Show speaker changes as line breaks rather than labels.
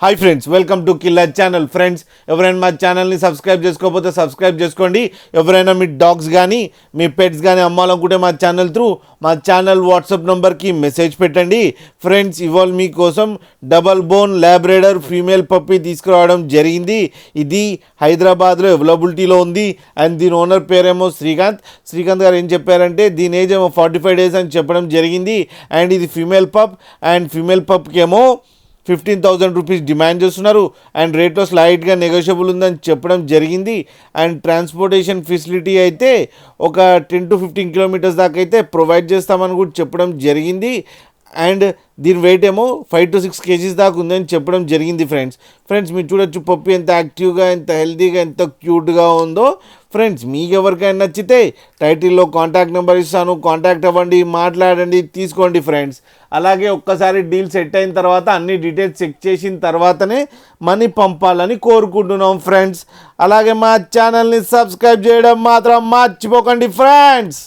Hi friends, welcome to killer channel. Friends, ఎవరైనా మా ఛానల్ని సబ్స్క్రైబ్ చేసుకోకపోతే సబ్స్క్రైబ్ చేసుకోండి. ఎవరైనా మీ డాగ్స్ కానీ మీ పెట్స్ కానీ అమ్మాలనుకుంటే మా ఛానల్ త్రూ మా ఛానల్ వాట్సాప్ నెంబర్కి మెసేజ్ పెట్టండి. ఫ్రెండ్స్, ఇవాళ మీకోసం double bone Labrador female puppy తీసుకురావడం జరిగింది. ఇది హైదరాబాద్లో అవైలబిలిటీలో ఉంది. అండ్ దీని ఓనర్ పేరేమో శ్రీకాంత్ గారు ఏం చెప్పారంటే దీని ఏజ్ ఏమో 45 days అని చెప్పడం జరిగింది. అండ్ ఇది ఫీమేల్ పప్. అండ్ ఫీమేల్ పప్కి ఏమో 15,000 రూపీస్ డిమాండ్ చేస్తున్నారు. అండ్ రేట్లో స్లైట్గా నెగోషియబుల్ ఉందని చెప్పడం జరిగింది. అండ్ ట్రాన్స్పోర్టేషన్ ఫెసిలిటీ అయితే ఒక 10 to 15 kilometers దాకా అయితే ప్రొవైడ్ చేస్తామని కూడా చెప్పడం జరిగింది. అండ్ దీని వెయిట్ ఏమో 5 to 6 kgs దాకా ఉందని చెప్పడం జరిగింది. ఫ్రెండ్స్ మీరు చూడొచ్చు పప్పి ఎంత యాక్టివ్గా, ఎంత హెల్తీగా, ఎంత క్యూట్గా ఉందో. ఫ్రెండ్స్, మీకు ఎవరికైనా నచ్చితే టైటిల్లో కాంటాక్ట్ నెంబర్ ఇస్తాను, కాంటాక్ట్ అవ్వండి, మాట్లాడండి, తీసుకోండి. ఫ్రెండ్స్, అలాగే ఒక్కసారి డీల్ సెట్ అయిన తర్వాత అన్ని డీటెయిల్స్ చెక్ చేసిన తర్వాతనే మనీ పంపాలని కోరుకుంటున్నాం. ఫ్రెండ్స్, అలాగే మా ఛానల్ని సబ్స్క్రైబ్ చేయడం మాత్రం మర్చిపోకండి. ఫ్రెండ్స్.